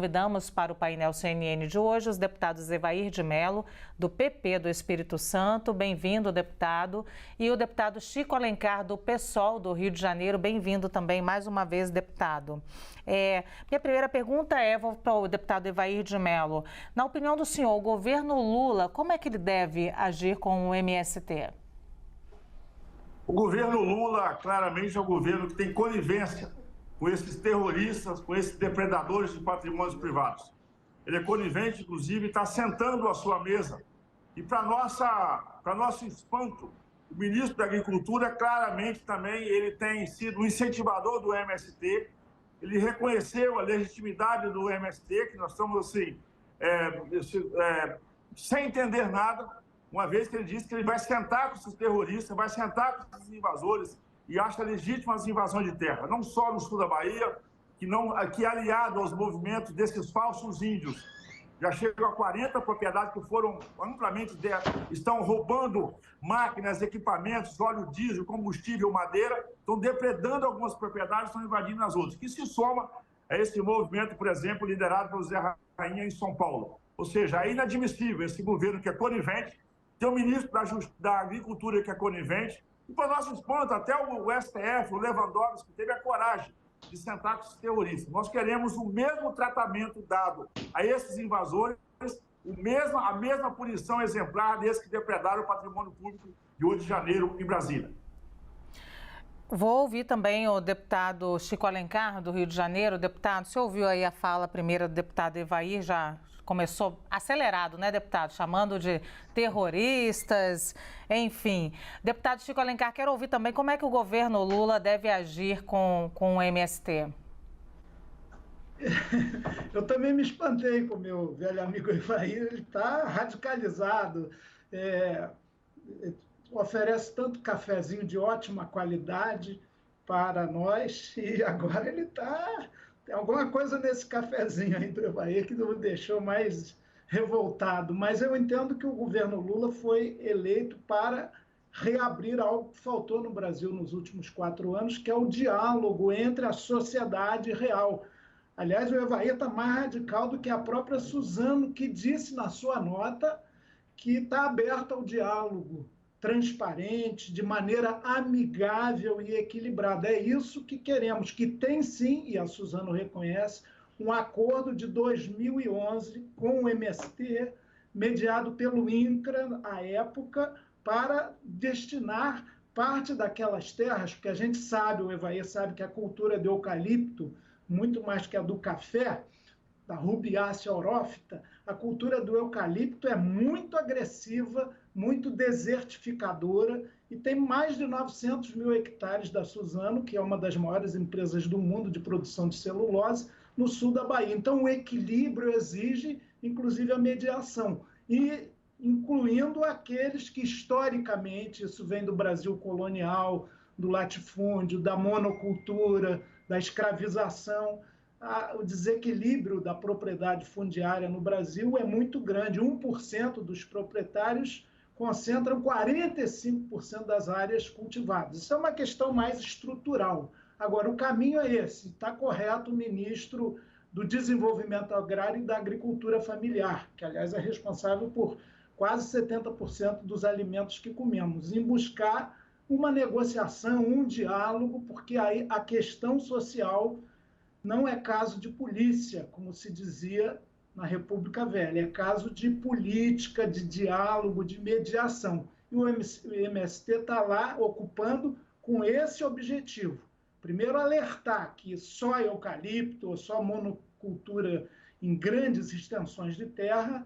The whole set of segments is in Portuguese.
Convidamos para o painel CNN de hoje os deputados Evair de Mello, do PP do Espírito Santo, bem-vindo, deputado, e o deputado Chico Alencar, do PSOL do Rio de Janeiro, bem-vindo também mais uma vez, deputado. Minha primeira pergunta vou para o deputado Evair de Mello. Na opinião do senhor, o governo Lula, como é que ele deve agir com o MST? O governo Lula, claramente, é um governo que tem conivência com esses terroristas, com esses depredadores de patrimônios privados. Ele é conivente, inclusive, está sentando à sua mesa. E, para nosso espanto, o ministro da Agricultura, claramente, também, ele tem sido um incentivador do MST. Ele reconheceu a legitimidade do MST, que nós estamos, assim, sem entender nada, uma vez que ele disse que ele vai sentar com esses terroristas, vai sentar com esses invasores, e acha legítimas as invasões de terra, não só no sul da Bahia, que aliado aos movimentos desses falsos índios, já chegam a 40 propriedades que foram amplamente estão roubando máquinas, equipamentos, óleo diesel, combustível, madeira, estão depredando algumas propriedades, estão invadindo as outras, que se soma a esse movimento, por exemplo, liderado pelo Zé Rainha em São Paulo. Ou seja, é inadmissível esse governo que é conivente, tem um ministro da Agricultura que é conivente, e, para nosso espanto, até o STF, o Lewandowski, teve a coragem de sentar com esses terroristas. Nós queremos o mesmo tratamento dado a esses invasores, a mesma punição exemplar desses que depredaram o patrimônio público de 8 de janeiro em Brasília. Vou ouvir também o deputado Chico Alencar, do Rio de Janeiro. Deputado, você ouviu aí a fala primeira do deputado Evair, já começou acelerado, né, deputado? Chamando de terroristas, enfim. Deputado Chico Alencar, quero ouvir também como é que o governo Lula deve agir com o MST. Eu também me espantei com o meu velho amigo Evair, ele está radicalizado, oferece tanto cafezinho de ótima qualidade para nós e agora ele está... Tem alguma coisa nesse cafezinho aí do Evair que não me deixou mais revoltado. Mas eu entendo que o governo Lula foi eleito para reabrir algo que faltou no Brasil nos últimos 4 anos, que é o diálogo entre a sociedade real. Aliás, o Evair está mais radical do que a própria Suzano, que disse na sua nota que está aberta ao diálogo transparente, de maneira amigável e equilibrada. É isso que queremos, que tem sim, e a Suzano reconhece, um acordo de 2011 com o MST, mediado pelo INCRA, à época, para destinar parte daquelas terras, porque a gente sabe, o Evair sabe que a cultura do eucalipto, muito mais que a do café, da Rubiácea orófita, a cultura do eucalipto é muito agressiva, muito desertificadora e tem mais de 900 mil hectares da Suzano, que é uma das maiores empresas do mundo de produção de celulose, no sul da Bahia. Então, o equilíbrio exige, inclusive, a mediação, e incluindo aqueles que, historicamente, isso vem do Brasil colonial, do latifúndio, da monocultura, da escravização. O desequilíbrio da propriedade fundiária no Brasil é muito grande. 1% dos proprietários concentram 45% das áreas cultivadas. Isso é uma questão mais estrutural. Agora, o caminho é esse. Está correto o ministro do Desenvolvimento Agrário e da Agricultura Familiar, que, aliás, é responsável por quase 70% dos alimentos que comemos, em buscar uma negociação, um diálogo, porque aí a questão social não é caso de polícia, como se dizia na República Velha, é caso de política, de diálogo, de mediação. E o MST está lá ocupando com esse objetivo. Primeiro, alertar que só eucalipto ou só monocultura em grandes extensões de terra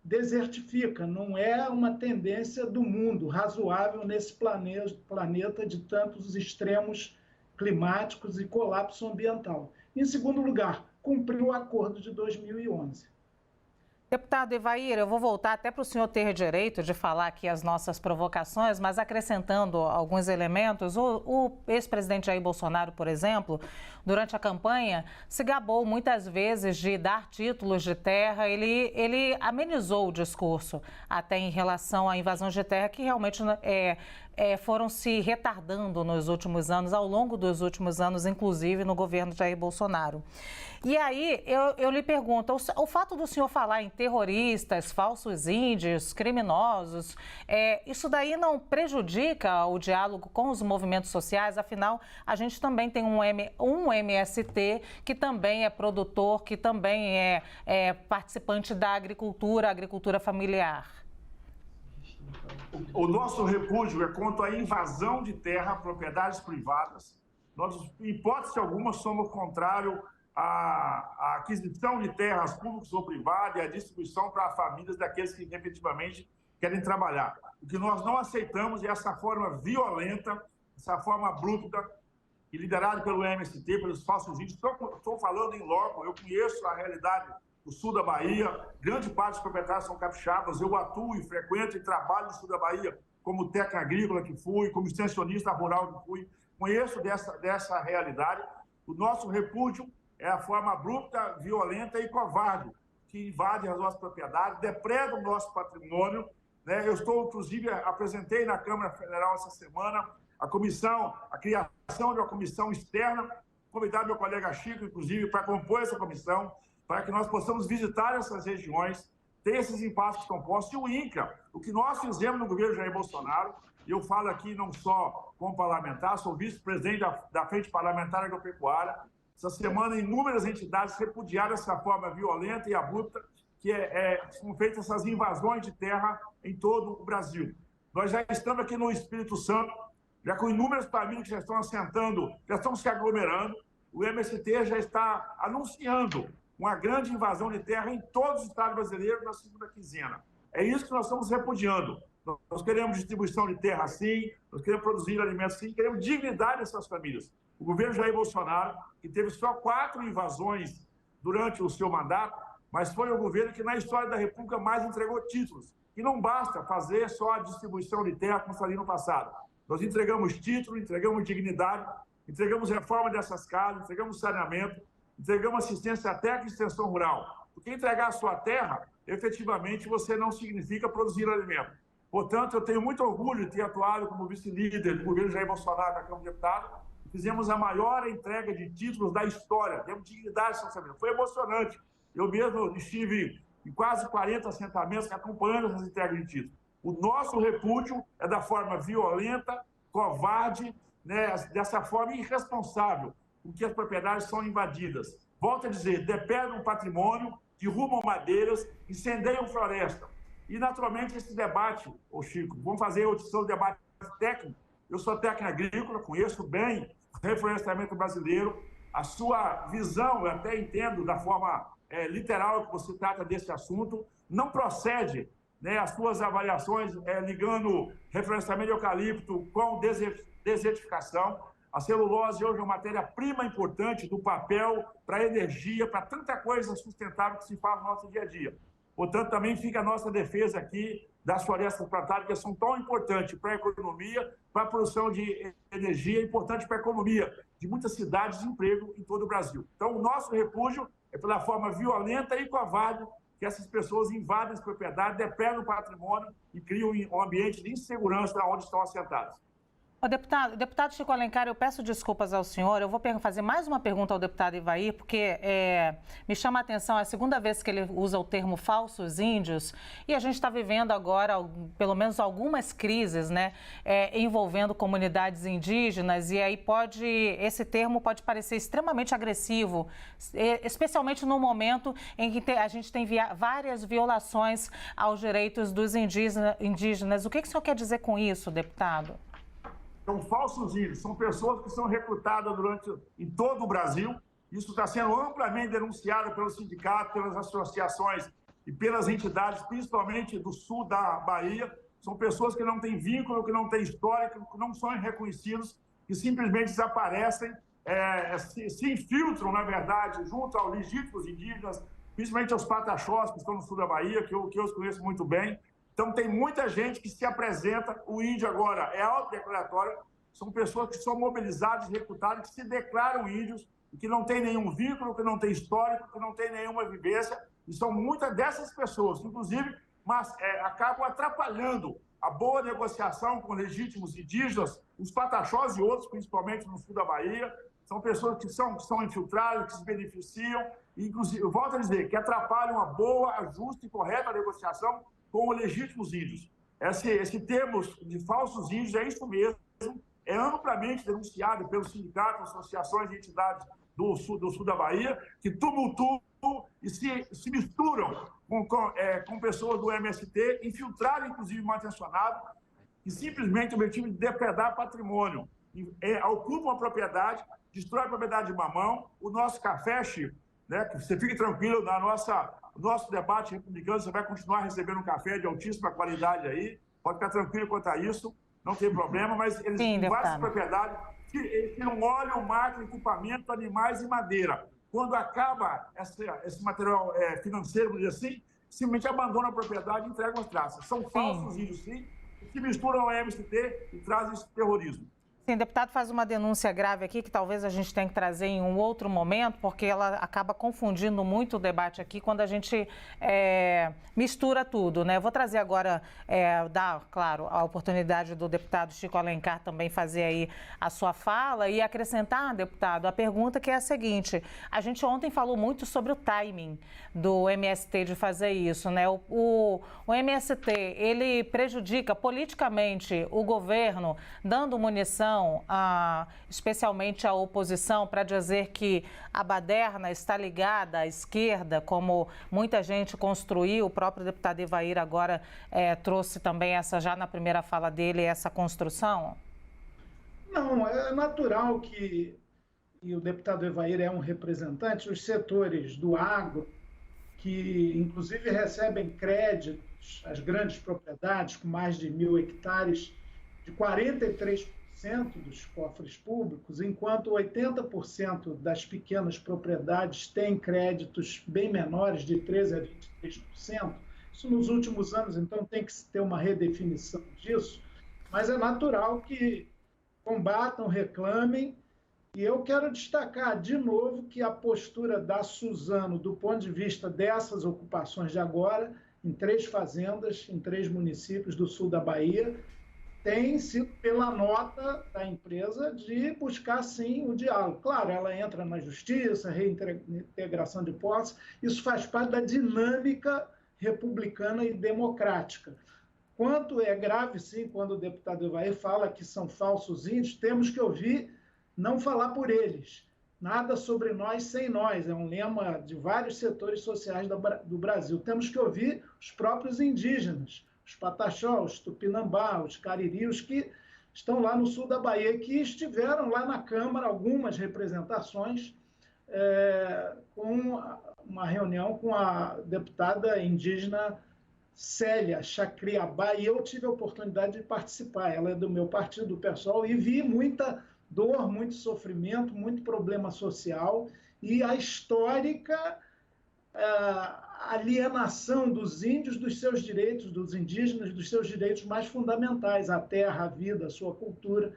desertifica, não é uma tendência do mundo razoável nesse planeta de tantos extremos climáticos e colapso ambiental. Em segundo lugar, cumprir o acordo de 2011. Deputado Evair, eu vou voltar até para o senhor ter direito de falar aqui as nossas provocações, mas acrescentando alguns elementos, o ex-presidente Jair Bolsonaro, por exemplo, durante a campanha, se gabou muitas vezes de dar títulos de terra, ele amenizou o discurso até em relação à invasão de terra, que realmente foram se retardando nos últimos anos, ao longo dos últimos anos, inclusive no governo Jair Bolsonaro. E aí, eu lhe pergunto, o fato do senhor falar em terroristas, falsos índios, criminosos, isso daí não prejudica o diálogo com os movimentos sociais? Afinal, a gente também tem um MST que também é produtor, que também é participante da agricultura familiar. O nosso repúdio é contra a invasão de terra, propriedades privadas. Nós, em hipótese alguma, somos contrários à aquisição de terras públicas ou privadas e à distribuição para famílias daqueles que efetivamente querem trabalhar. O que nós não aceitamos é essa forma violenta, essa forma abrupta, e liderada pelo MST, pelos falsos índios. Estou falando em loco, eu conheço a realidade do sul da Bahia, grande parte dos proprietários são capixabas, eu atuo e frequento e trabalho no sul da Bahia como técnico agrícola que fui, como extensionista rural que fui, conheço dessa realidade. O nosso repúdio é a forma abrupta, violenta e covarde que invade as nossas propriedades, depreda o nosso patrimônio, né? Eu inclusive, apresentei na Câmara Federal essa semana a criação de uma comissão externa, convidar meu colega Chico, inclusive, para compor essa comissão, para que nós possamos visitar essas regiões, ter esses impasses que estão postos. E o INCRA, o que nós fizemos no governo Jair Bolsonaro, e eu falo aqui não só como parlamentar, sou vice-presidente da Frente Parlamentar Agropecuária. Essa semana, inúmeras entidades repudiaram essa forma violenta e abrupta que são feitas essas invasões de terra em todo o Brasil. Nós já estamos aqui no Espírito Santo, já com inúmeras famílias que já estão assentando, já estão se aglomerando. O MST já está anunciando uma grande invasão de terra em todos os estados brasileiros na segunda quinzena. É isso que nós estamos repudiando. Nós queremos distribuição de terra sim, nós queremos produzir alimentos sim, queremos dignidade dessas famílias. O governo Jair Bolsonaro, que teve só 4 invasões durante o seu mandato, mas foi o governo que na história da República mais entregou títulos. E não basta fazer só a distribuição de terra como foi no passado. Nós entregamos título, entregamos dignidade, entregamos reforma dessas casas, entregamos saneamento, entregamos assistência técnica e extensão rural. Porque entregar a sua terra, efetivamente, você não significa produzir alimento. Portanto, eu tenho muito orgulho de ter atuado como vice-líder do governo Jair Bolsonaro na Câmara de Deputados. Fizemos a maior entrega de títulos da história. Temos dignidade de lançamento. Foi emocionante. Eu mesmo estive em quase 40 assentamentos acompanhando essas entregas de títulos. O nosso repúdio é da forma violenta, covarde, né, dessa forma irresponsável, com que as propriedades são invadidas. Volto a dizer, depredam o patrimônio, derrubam madeiras, incendeiam floresta. E, naturalmente, esse debate, Chico, vamos fazer outro debate técnico. Eu sou técnico agrícola, conheço bem o reflorestamento brasileiro. A sua visão, eu até entendo da forma literal que você trata desse assunto, não procede, né, as suas avaliações ligando reflorestamento de eucalipto com desertificação. A celulose hoje é uma matéria-prima importante do papel para a energia, para tanta coisa sustentável que se faz no nosso dia a dia. Portanto, também fica a nossa defesa aqui das florestas plantadas, que são tão importantes para a economia, para a produção de energia, importante para a economia de muitas cidades de emprego em todo o Brasil. Então, o nosso repúdio é pela forma violenta e covarde que essas pessoas invadem as propriedades, depredam o patrimônio e criam um ambiente de insegurança onde estão assentados. Deputado Chico Alencar, eu peço desculpas ao senhor, eu vou fazer mais uma pergunta ao deputado Ivair, porque me chama a atenção, é a segunda vez que ele usa o termo falsos índios, e a gente está vivendo agora, pelo menos, algumas crises, né, envolvendo comunidades indígenas, e aí esse termo pode parecer extremamente agressivo, especialmente no momento em que a gente tem várias violações aos direitos dos indígenas. O que o senhor quer dizer com isso, deputado? São falsos índios, são pessoas que são recrutadas em todo o Brasil. Isso está sendo amplamente denunciado pelos sindicatos, pelas associações e pelas entidades, principalmente do sul da Bahia. São pessoas que não têm vínculo, que não têm história, que não são reconhecidos, que simplesmente desaparecem, se infiltram, na verdade, junto aos legítimos indígenas, principalmente aos pataxós, que estão no sul da Bahia, que eu os conheço muito bem. Então, tem muita gente que se apresenta, o índio agora é autodeclaratório, são pessoas que são mobilizadas, recrutadas, que se declaram índios, que não tem nenhum vínculo, que não tem histórico, que não tem nenhuma vivência, e são muitas dessas pessoas, inclusive, acabam atrapalhando a boa negociação com legítimos indígenas, os pataxós e outros, principalmente no sul da Bahia. São pessoas que são infiltradas, que se beneficiam, e, inclusive, eu volto a dizer, que atrapalham a boa, a justa e correta negociação com os legítimos índios. Esse termo de falsos índios é isso mesmo, é amplamente denunciado pelos sindicatos, associações e entidades do sul da Bahia, que tumultuam e se misturam com pessoas do MST, infiltradas, inclusive manutencionados, e simplesmente o objetivo de depredar patrimônio. Ocupam a propriedade, destrói a propriedade de mamão, o nosso café, Chico, né? Você fique tranquilo, no nosso debate republicano, você vai continuar recebendo um café de altíssima qualidade aí, pode ficar tranquilo quanto a isso, não tem problema, mas eles têm várias propriedades, eles tiram óleo, máquina, equipamento, animais e madeira. Quando acaba esse material financeiro, vamos dizer assim, simplesmente abandona a propriedade e entrega as traças. São falsos índios, sim, que misturam a MST e trazem esse terrorismo. Sim, o deputado faz uma denúncia grave aqui, que talvez a gente tenha que trazer em um outro momento, porque ela acaba confundindo muito o debate aqui quando a gente mistura tudo, né? Eu vou trazer agora, dar, claro, a oportunidade do deputado Chico Alencar também fazer aí a sua fala e acrescentar, deputado, a pergunta que é a seguinte: a gente ontem falou muito sobre o timing do MST de fazer isso, né? O MST, ele prejudica politicamente o governo, dando munição especialmente à oposição, para dizer que a baderna está ligada à esquerda, como muita gente construiu. O próprio deputado Evair agora trouxe também já na primeira fala dele, essa construção? Não, é natural que, e o deputado Evair é um representante, os setores do agro, que inclusive recebem créditos, as grandes propriedades com mais de 1.000 hectares, de 43% dos cofres públicos, enquanto 80% das pequenas propriedades têm créditos bem menores, de 13% a 23%. Isso nos últimos anos, então, tem que ter uma redefinição disso, mas é natural que combatam, reclamem, e eu quero destacar de novo que a postura da Suzano, do ponto de vista dessas ocupações de agora, em 3 fazendas, em 3 municípios do sul da Bahia, tem sido pela nota da empresa de buscar, sim, o diálogo. Claro, ela entra na justiça, reintegração de posse, isso faz parte da dinâmica republicana e democrática. Quanto é grave, sim, quando o deputado Evair fala que são falsos índios, temos que ouvir, não falar por eles. Nada sobre nós sem nós, é um lema de vários setores sociais do Brasil. Temos que ouvir os próprios indígenas, os pataxós, os tupinambá, os caririos, que estão lá no sul da Bahia, que estiveram lá na Câmara, algumas representações, com uma reunião com a deputada indígena Célia Chacriabá, e eu tive a oportunidade de participar. Ela é do meu partido, do PSOL, e vi muita dor, muito sofrimento, muito problema social, e a histórica alienação dos índios dos seus direitos, dos indígenas, dos seus direitos mais fundamentais, a terra, a vida, a sua cultura.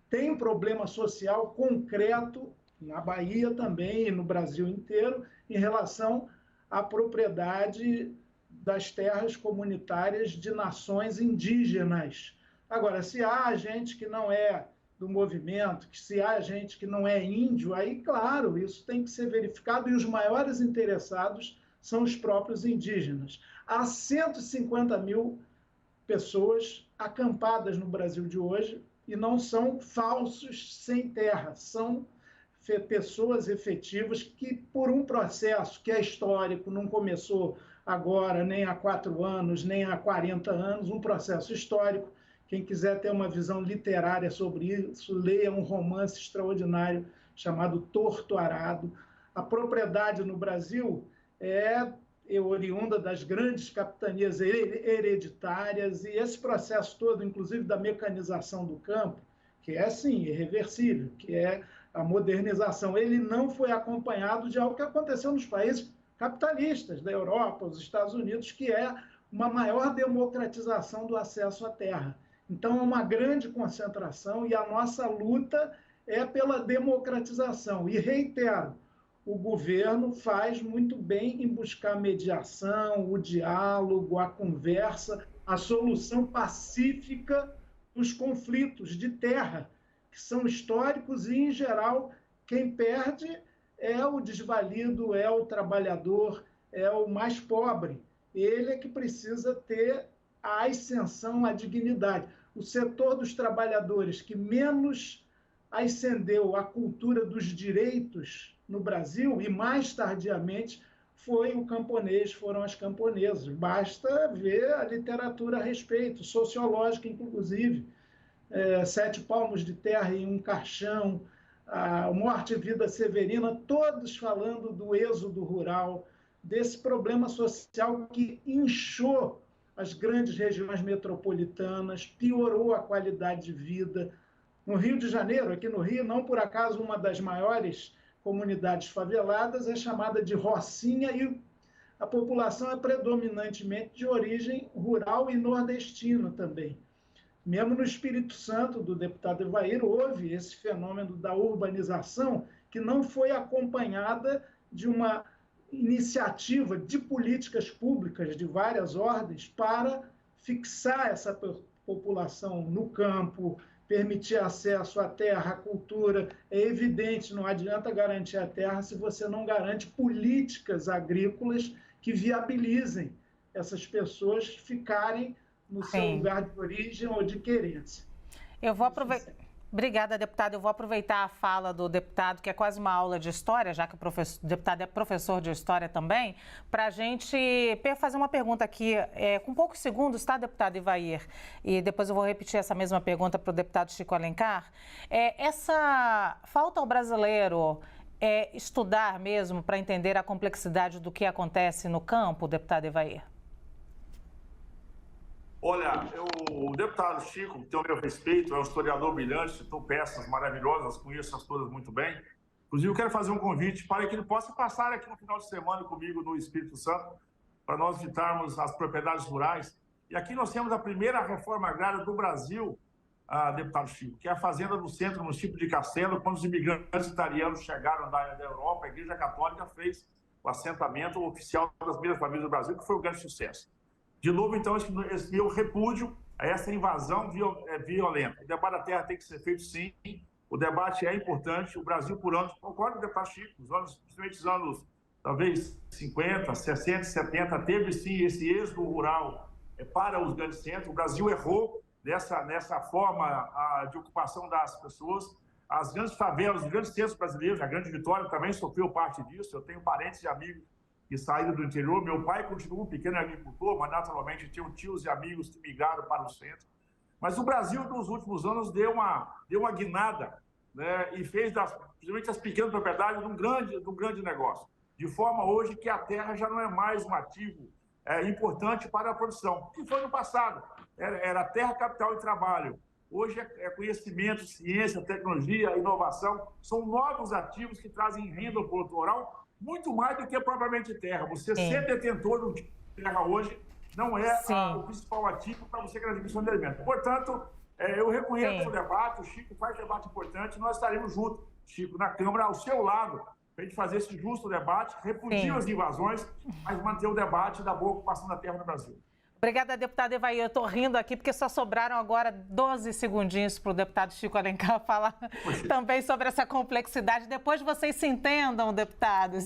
Tem um problema social concreto na Bahia também e no Brasil inteiro em relação à propriedade das terras comunitárias de nações indígenas. Agora, se há gente que não é do movimento, que se há gente que não é índio, aí, claro, isso tem que ser verificado, e os maiores interessados são os próprios indígenas. Há 150 mil pessoas acampadas no Brasil de hoje, e não são falsos sem terra, são pessoas efetivas que, por um processo que é histórico, não começou agora, nem há 4 anos, nem há 40 anos, um processo histórico. Quem quiser ter uma visão literária sobre isso, leia um romance extraordinário chamado Torto Arado. A propriedade no Brasil é oriunda das grandes capitanias hereditárias, e esse processo todo, inclusive da mecanização do campo, que é, sim, irreversível, que é a modernização, ele não foi acompanhado de algo que aconteceu nos países capitalistas da Europa, os Estados Unidos, que é uma maior democratização do acesso à terra. Então, é uma grande concentração, e a nossa luta é pela democratização. E reitero, o governo faz muito bem em buscar mediação, o diálogo, a conversa, a solução pacífica dos conflitos de terra, que são históricos e, em geral, quem perde é o desvalido, é o trabalhador, é o mais pobre. Ele é que precisa ter a ascensão, a dignidade. O setor dos trabalhadores que menos ascendeu a cultura dos direitos no Brasil, e mais tardiamente foi o camponês, foram as camponesas. Basta ver a literatura a respeito, sociológica, inclusive. 7 palmos de terra em um caixão, a Morte e Vida Severina, todos falando do êxodo rural, desse problema social que inchou as grandes regiões metropolitanas, piorou a qualidade de vida. No Rio de Janeiro, aqui no Rio, não por acaso uma das maiores comunidades faveladas é chamada de Rocinha, e a população é predominantemente de origem rural e nordestina também. Mesmo no Espírito Santo, do deputado Evair, houve esse fenômeno da urbanização que não foi acompanhada de uma iniciativa de políticas públicas de várias ordens para fixar essa população no campo, permitir acesso à terra, à cultura. É evidente, não adianta garantir a terra se você não garante políticas agrícolas que viabilizem essas pessoas ficarem no seu lugar de origem ou de querência. Eu vou aproveitar. Obrigada, deputada. Eu vou aproveitar a fala do deputado, que é quase uma aula de história, já que o deputado é professor de história também, para a gente fazer uma pergunta aqui, com poucos segundos, tá, deputado Evair? E depois eu vou repetir essa mesma pergunta para o deputado Chico Alencar. Essa falta ao brasileiro estudar mesmo para entender a complexidade do que acontece no campo, deputado Evair? Olha, o deputado Chico, que tem o meu respeito, é um historiador brilhante, citou peças maravilhosas, conheço-as todas muito bem. Inclusive, eu quero fazer um convite para que ele possa passar aqui no final de semana comigo no Espírito Santo, para nós visitarmos as propriedades rurais. E aqui nós temos a primeira reforma agrária do Brasil, deputado Chico, que é a Fazenda do Centro, no município de Castelo, quando os imigrantes italianos chegaram da Europa, a Igreja Católica fez o assentamento oficial das primeiras famílias do Brasil, que foi um grande sucesso. De novo, então, esse meu repúdio a essa invasão violenta. O debate da terra tem que ser feito, sim. O debate é importante. O Brasil, por anos, concordo com o deputado Chico, principalmente os anos, talvez, 50, 60, 70, teve, sim, esse êxodo rural para os grandes centros. O Brasil errou nessa forma de ocupação das pessoas. As grandes favelas, os grandes centros brasileiros, a Grande Vitória também sofreu parte disso. Eu tenho parentes e amigos que saíram do interior. Meu pai continua um pequeno agricultor, mas naturalmente tinha tios e amigos que migraram para o centro. Mas o Brasil, nos últimos anos, deu uma guinada, né, e fez, principalmente as pequenas propriedades, de um grande negócio. De forma hoje que a terra já não é mais um ativo importante para a produção, que foi no passado. Era terra, capital e trabalho. Hoje é conhecimento, ciência, tecnologia, inovação. São novos ativos que trazem renda para o produtor rural, muito mais do que propriamente terra. Você ser detentor de terra hoje não é o principal ativo para você garantir a produção de alimentos. Portanto, eu reconheço o debate, o Chico faz debate importante, nós estaremos juntos, Chico, na Câmara, ao seu lado, para a gente fazer esse justo debate, repudir as invasões, mas manter o debate da boa ocupação da terra no Brasil. Obrigada, deputada Evair. Eu estou rindo aqui porque só sobraram agora 12 segundinhos para o deputado Chico Alencar falar também sobre essa complexidade. Depois vocês se entendam, deputados.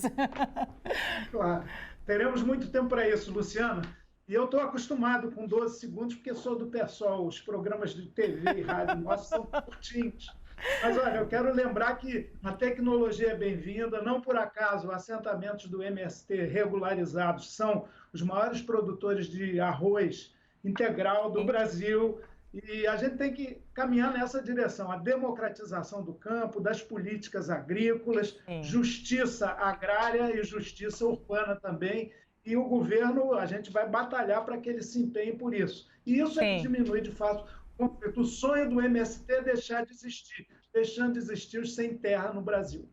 Claro. Teremos muito tempo para isso, Luciana. E eu estou acostumado com 12 segundos porque sou do PSOL. Os programas de TV e rádio nossos são curtinhos. Mas, olha, eu quero lembrar que a tecnologia é bem-vinda. Não por acaso, assentamentos do MST regularizados são os maiores produtores de arroz integral do Brasil. E a gente tem que caminhar nessa direção, a democratização do campo, das políticas agrícolas, justiça agrária e justiça urbana também. E o governo, a gente vai batalhar para que ele se empenhe por isso. E isso é que diminui, de fato, o sonho do MST é deixar de existir, deixando de existir os sem terra no Brasil.